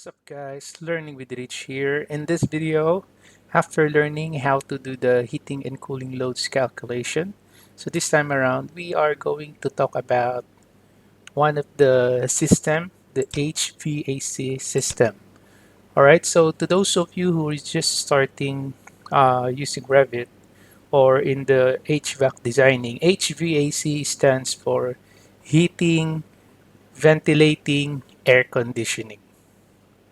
What's up guys, Learning with Rich here. In this video, after learning how to do the heating and cooling loads calculation, so this time around we are going to talk about one of the system, the HVAC system. Alright, so to those of you who is just starting using Revit or in the HVAC designing, HVAC stands for heating, ventilating, air conditioning.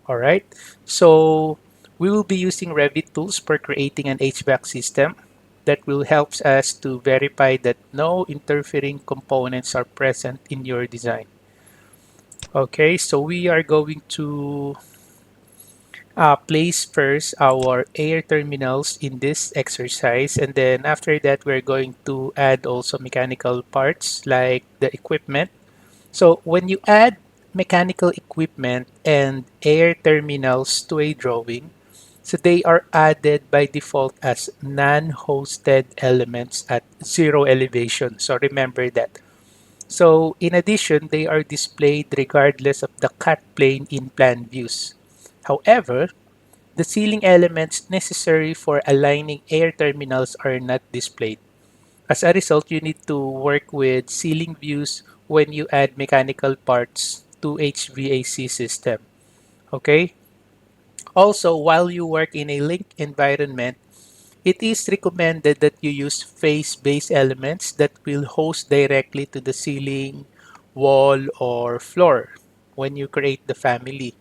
All right, so we will be using Revit tools for creating an HVAC system that will help us to verify that no interfering components are present in your design. Okay, so we are going to place first our air terminals in this exercise, and then after that we're going to add also mechanical parts like the equipment. So when you add mechanical equipment and air terminals to a drawing, so they are added by default as non-hosted elements at zero elevation. So remember that. So in addition, they are displayed regardless of the cut plane in plan views. However, the ceiling elements necessary for aligning air terminals are not displayed. As a result, you need to work with ceiling views when you add mechanical parts to HVAC system. Okay? Also, while you work in a linked environment, it is recommended that you use face-based elements that will host directly to the ceiling, wall, or floor when you create the family.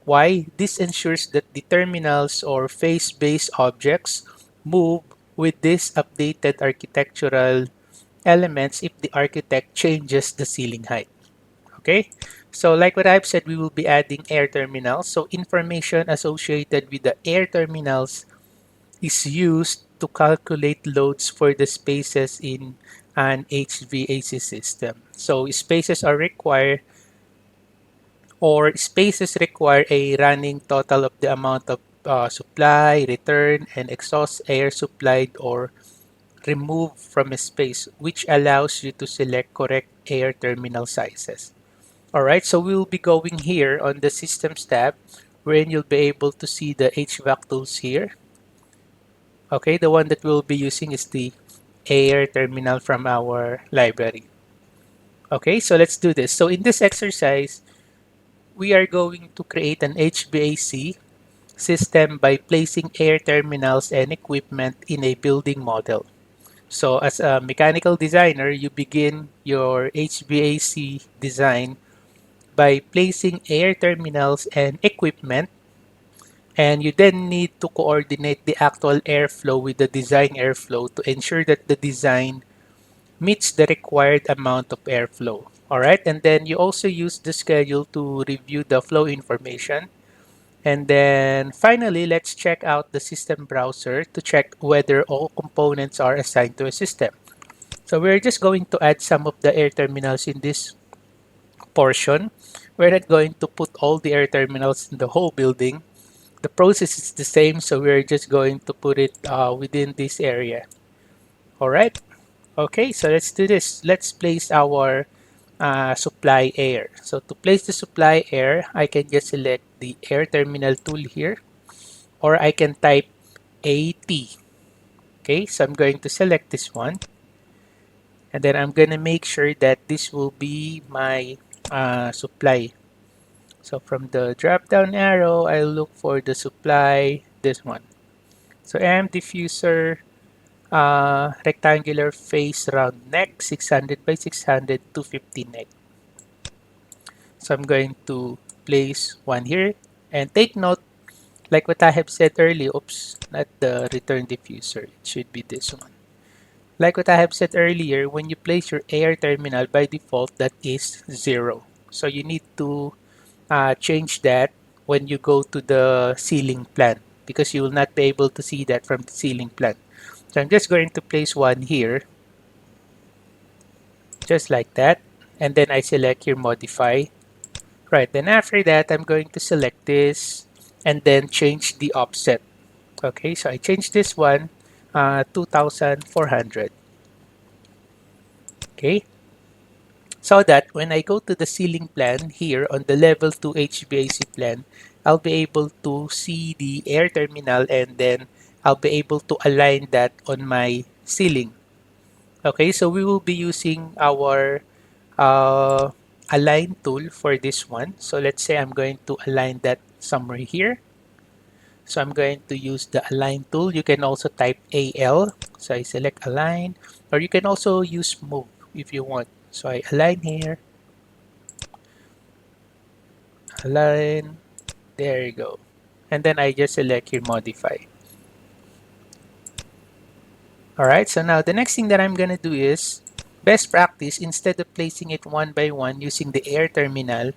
Why? This ensures that the terminals or face-based objects move with these updated architectural elements if the architect changes the ceiling height. Okay, so like what I've said, we will be adding air terminals. So information associated with the air terminals is used to calculate loads for the spaces in an HVAC system. So spaces require a running total of the amount of supply, return, and exhaust air supplied or removed from a space, which allows you to select correct air terminal sizes. Alright, so we'll be going here on the Systems tab, wherein you'll be able to see the HVAC tools here. Okay, the one that we'll be using is the air terminal from our library. Okay, so let's do this. So in this exercise, we are going to create an HVAC system by placing air terminals and equipment in a building model. So as a mechanical designer, you begin your HVAC design by placing air terminals and equipment, and you then need to coordinate the actual airflow with the design airflow to ensure that the design meets the required amount of airflow. All right, and then you also use the schedule to review the flow information. And then finally, let's check out the system browser to check whether all components are assigned to a system. So we're just going to add some of the air terminals in this portion. We're not going to put all the air terminals in the whole building. The process is the same, so we're just going to put it within this area. All right. Okay, so let's do this. Let's place our supply air. So to place the supply air, I can just select the air terminal tool here, or I can type AT. Okay, so I'm going to select this one, and then I'm going to make sure that this will be my supply. So from the drop down arrow, I'll look for the supply, this one. So AM diffuser, rectangular face round neck, 600 by 600, 250 neck. So I'm going to place one here, and take note, like what I have said earlier, oops, not the return diffuser, it should be this one. Like what I have said earlier, when you place your air terminal, by default, that is 0. So you need to change that when you go to the ceiling plan, because you will not be able to see that from the ceiling plan. So I'm just going to place one here, just like that. And then I select here modify. Right, then after that, I'm going to select this and then change the offset. Okay, so I changed this one 2400. Okay, so that when I go to the ceiling plan here on the level 2 HVAC plan, I'll be able to see the air terminal, and then I'll be able to align that on my ceiling. Okay, so we will be using our uh, align tool for this one. So let's say I'm going to align that somewhere here. So I'm going to use the align tool. You can also type AL. So I select align, or you can also use move if you want. So I align here, align, there you go. And then I just select here modify. All right, so now the next thing that I'm gonna do is best practice, instead of placing it one by one using the air terminal,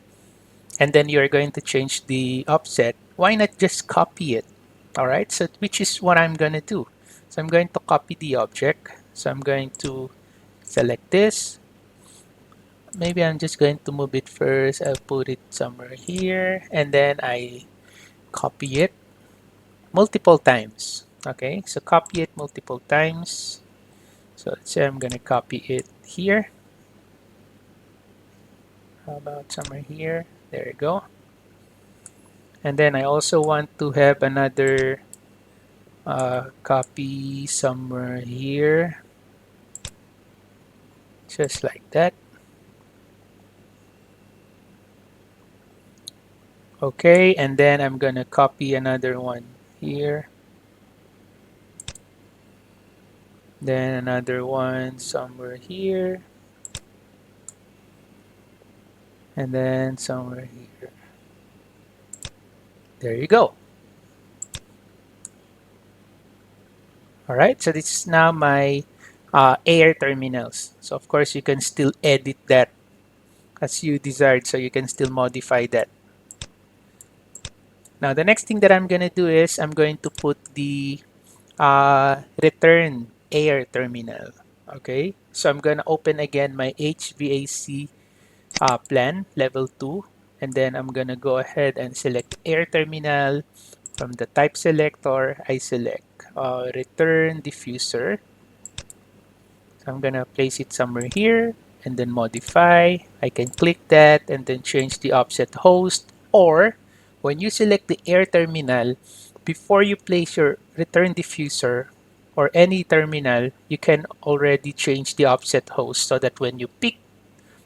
and then you're going to change the offset, why not just copy it? All right, so which is what I'm gonna do. So I'm going to copy the object. So I'm going to select this. Maybe I'm just going to move it first. I'll put it somewhere here, and then I copy it multiple times. Okay, so copy it multiple times. So let's say I'm gonna copy it here. How about somewhere here? There you go. And then I also want to have another copy somewhere here, just like that. Okay, and then I'm gonna copy another one here, then another one somewhere here, and then somewhere here. There you go. All right, so this is now my air terminals. So of course you can still edit that as you desired, so you can still modify that. Now the next thing that I'm gonna do is I'm going to put the return air terminal. Okay, so I'm gonna open again my HVAC plan level 2, and then I'm gonna go ahead and select air terminal. From the type selector, I select return diffuser. So I'm gonna place it somewhere here and then modify. I can click that and then change the offset host, or when you select the air terminal, before you place your return diffuser or any terminal, you can already change the offset host so that when you pick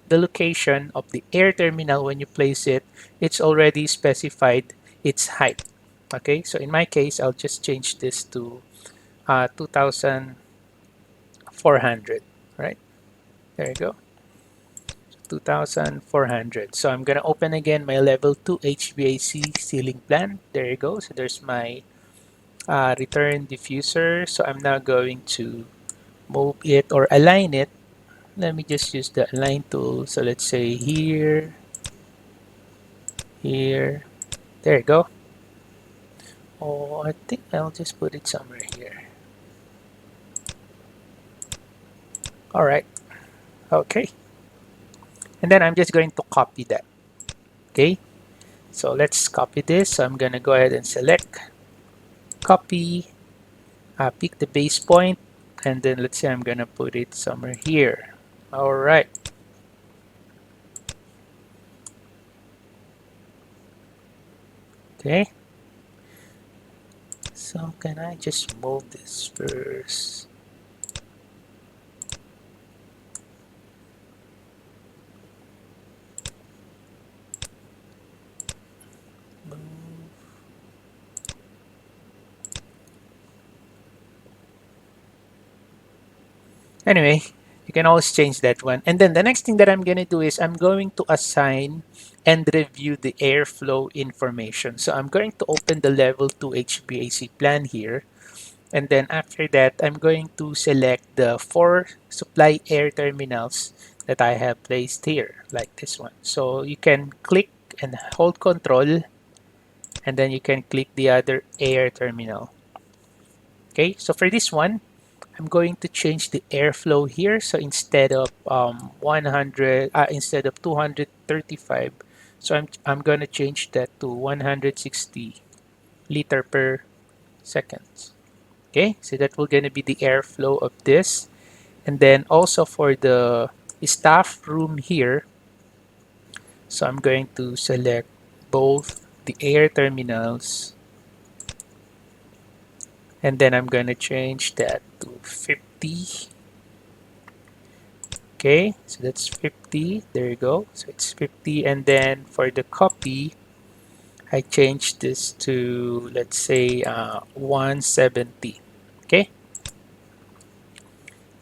the location of the air terminal, when you place it, it's already specified its height. Okay, so in my case, I'll just change this to 2,400, right? There you go, 2,400. So I'm gonna open again my level 2 HVAC ceiling plan. There you go. So there's my return diffuser. So I'm now going to move it or align it. Let me just use the align tool. So let's say here, here, there you go. Oh, I think I'll just put it somewhere here. All right, okay. And then I'm just going to copy that, okay? So let's copy this. So I'm gonna go ahead and select, copy, pick the base point, and then let's say I'm gonna put it somewhere here. All right. Okay. So can I just move this first? Anyway, you can always change that one. And then the next thing that I'm going to do is I'm going to assign and review the airflow information. So I'm going to open the level 2 HVAC plan here. And then after that, I'm going to select the 4 supply air terminals that I have placed here, like this one. So you can click and hold control, and then you can click the other air terminal. Okay, so for this one, I'm going to change the airflow here. So instead of 100, instead of 235, so I'm going to change that to 160 liter per second. Okay, so that will going to be the airflow of this. And then also for the staff room here, so I'm going to select both the air terminals, and then I'm going to change that to 50. Okay, so that's 50. There you go. So it's 50. And then for the copy, I changed this to, let's say, 170. Okay.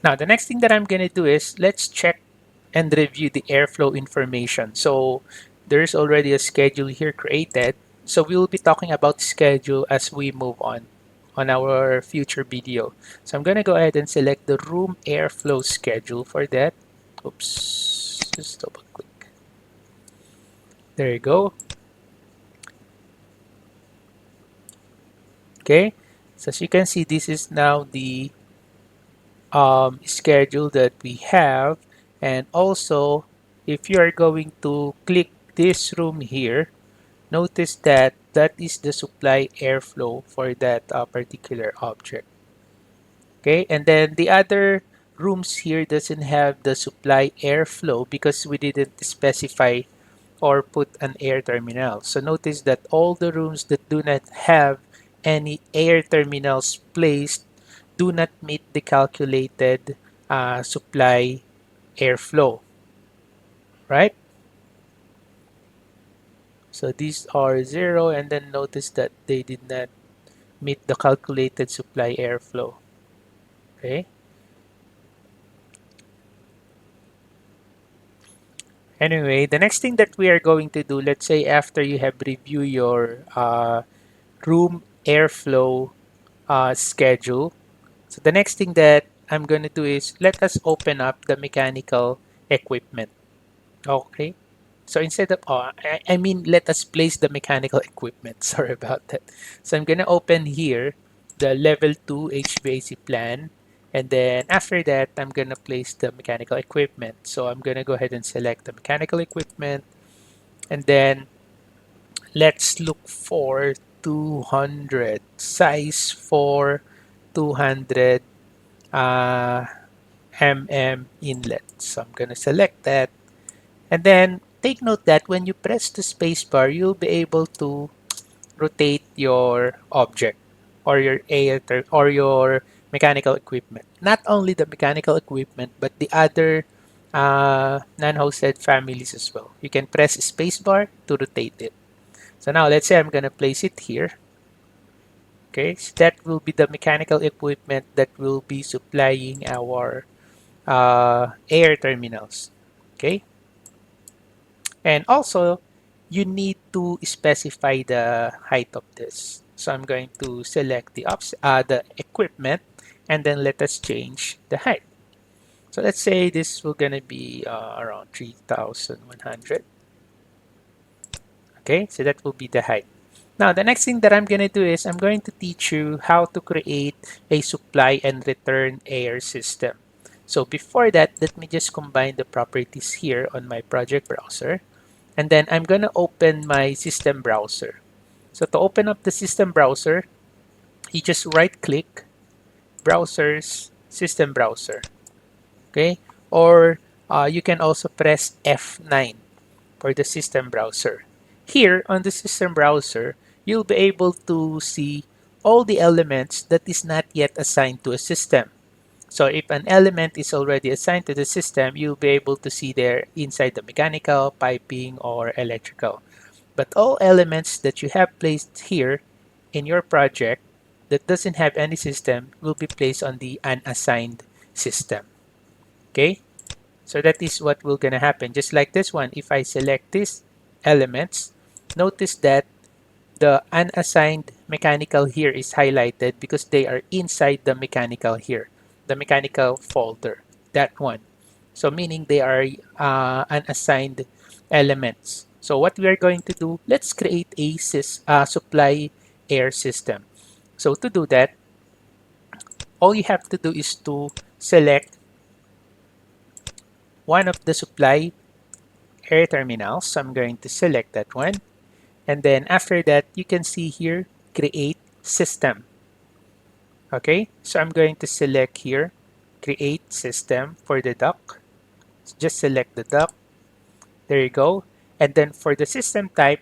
Now, the next thing that I'm going to do is let's check and review the airflow information. So there's already a schedule here created. So we will be talking about schedule as we move on our future video. So I'm going to go ahead and select the room airflow schedule for that. Oops, just double click. There you go. Okay. So as you can see, this is now the schedule that we have. And also, if you are going to click this room here, notice that that is the supply airflow for that particular object. Okay, and then the other rooms here doesn't have the supply airflow because we didn't specify or put an air terminal. So notice that all the rooms that do not have any air terminals placed do not meet the calculated supply airflow, right? So these are 0, and then notice that they did not meet the calculated supply airflow. Okay. Anyway, the next thing that we are going to do, let's say after you have reviewed your room airflow schedule, so the next thing that I'm going to do is let us open up the mechanical equipment. Okay. So instead of, I mean, let us place the mechanical equipment. Sorry about that. So I'm going to open here the level 2 HVAC plan. And then after that, I'm going to place the mechanical equipment. So I'm going to go ahead and select the mechanical equipment. And then let's look for 200 size for 200 uh, inlet. So I'm going to select that. And then take note that when you press the spacebar, you'll be able to rotate your object or your or your mechanical equipment. Not only the mechanical equipment, but the other non-hosted families as well. You can press spacebar to rotate it. So now let's say I'm going to place it here. Okay, so that will be the mechanical equipment that will be supplying our air terminals. Okay. And also, you need to specify the height of this. So I'm going to select the equipment, and then let us change the height. So let's say this will gonna be around 3,100. Okay, so that will be the height. Now, the next thing that I'm gonna do is I'm going to teach you how to create a supply and return air system. So before that, let me just combine the properties here on my project browser. And then I'm going to open my system browser. So to open up the system browser, you just right click, browsers, system browser. Okay. Or you can also press F9 for the system browser. Here on the system browser, you'll be able to see all the elements that is not yet assigned to a system. So if an element is already assigned to the system, you'll be able to see there inside the mechanical, piping, or electrical. But all elements that you have placed here in your project that doesn't have any system will be placed on the unassigned system. Okay? So that is what will gonna happen. Just like this one, if I select these elements, notice that the unassigned mechanical here is highlighted because they are inside the mechanical here, the mechanical folder, that one. So meaning they are unassigned elements. So what we are going to do, let's create a supply air system. So to do that, all you have to do is to select one of the supply air terminals. So I'm going to select that one. And then after that, you can see here, create system. Okay, so I'm going to select here, create system for the duct. Just select the duct. There you go. And then for the system type,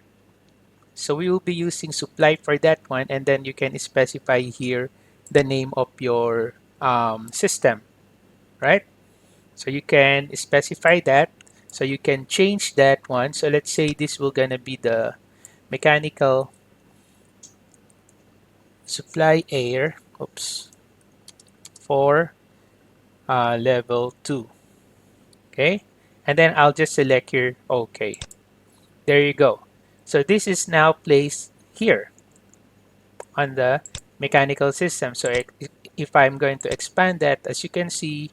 So we will be using supply for that one, and then you can specify here the name of your system, right? So you can specify that. So you can change that one. So let's say this will gonna be the mechanical supply air, oops, for level 2. Okay, and then I'll just select here OK. There you go. So this is now placed here on the mechanical system. So if I'm going to expand that, as you can see,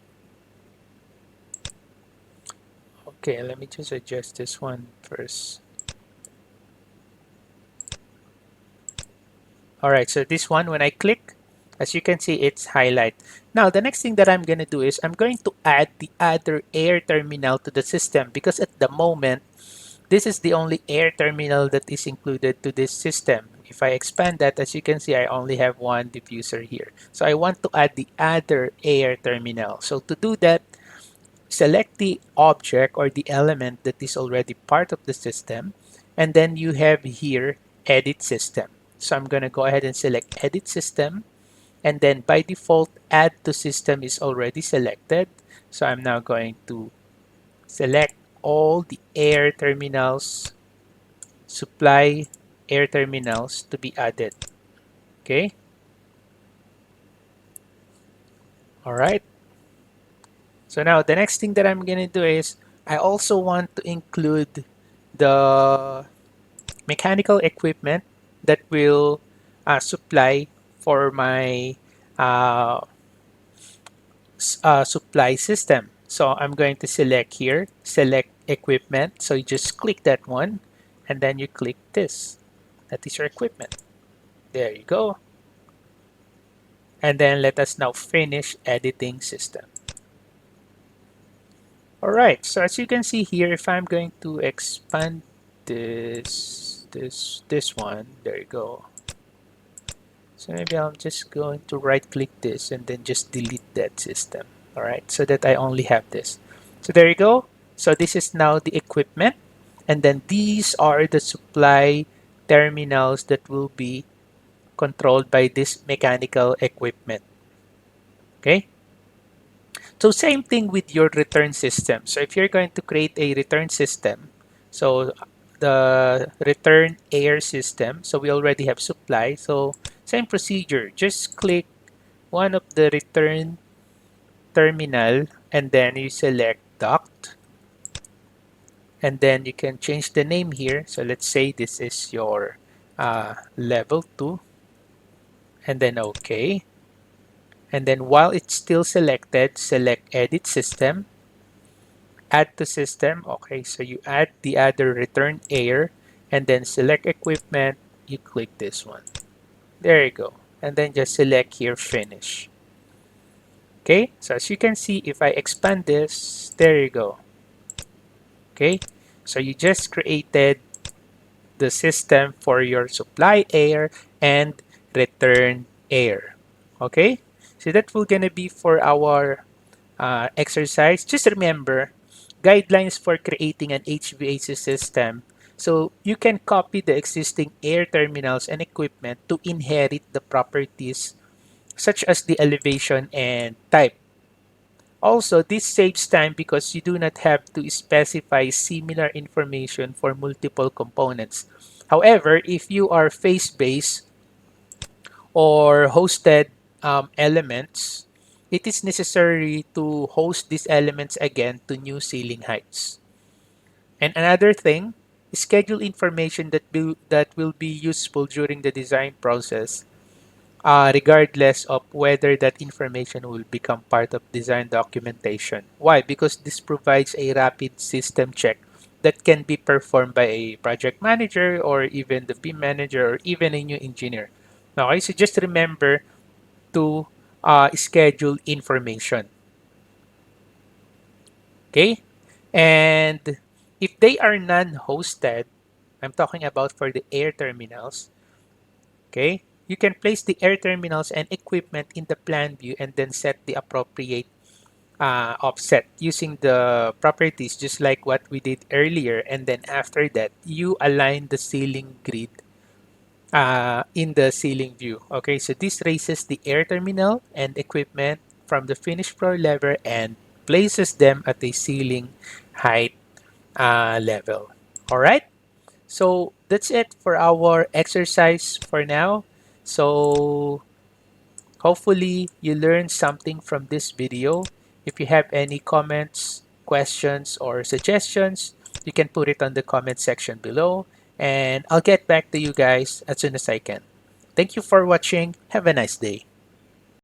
okay, let me just adjust this one first. All right, so this one, when I click, as you can see, it's highlight. Now, the next thing that I'm going to do is I'm going to add the other air terminal to the system, because at the moment, this is the only air terminal that is included to this system. If I expand that, as you can see, I only have one diffuser here. So I want to add the other air terminal. So to do that, select the object or the element that is already part of the system, and then you have here edit system. So I'm going to go ahead and select edit system, and then by default add to system is already selected. So I'm now going to select all the air terminals, supply air terminals to be added. Okay, all right. So now the next thing that I'm going to do is I also want to include the mechanical equipment that will supply for my uh, supply system. So I'm going to select here, select equipment. So you just click that one, and then you click this. That is your equipment. There you go. And then let us now finish editing system. All right, so as you can see here, if I'm going to expand this one, there you go. So maybe I'm just going to right click this and then just delete that system. All right, so that I only have this. So there you go. So this is now the equipment. And then these are the supply terminals that will be controlled by this mechanical equipment. Okay. So same thing with your return system. So if you're going to create a return system, so the return air system, so we already have supply. So same procedure, just click one of the return terminal and then you select duct, and then you can change the name here. So let's say this is your level 2, and then OK. And then while it's still selected, select edit system, add to system. Okay, so you add the other return air and then select equipment. You click this one. There you go. And then just select here finish. Okay, so as you can see, if I expand this, there you go. Okay, so you just created the system for your supply air and return air. Okay, so that will gonna be for our exercise. Just remember guidelines for creating an HVAC system. So you can copy the existing air terminals and equipment to inherit the properties such as the elevation and type. Also, this saves time because you do not have to specify similar information for multiple components. However, if you are phase-based or hosted elements, it is necessary to host these elements again to new ceiling heights. And another thing, schedule information that will be useful during the design process, regardless of whether that information will become part of design documentation. Why? Because this provides a rapid system check that can be performed by a project manager or even the BIM manager or even a new engineer. Okay, so just remember to schedule information. Okay, and if they are non-hosted, I'm talking about for the air terminals. Okay, you can place the air terminals and equipment in the plan view and then set the appropriate offset using the properties just like what we did earlier. And then after that, you align the ceiling grid in the ceiling view. Okay, so this raises the air terminal and equipment from the finished floor level and places them at a ceiling height level. All right, so that's it for our exercise for now. So hopefully you learned something from this video. If you have any comments, questions, or suggestions, you can put it on the comment section below and I'll get back to you guys as soon as I can. Thank you for watching. Have a nice day.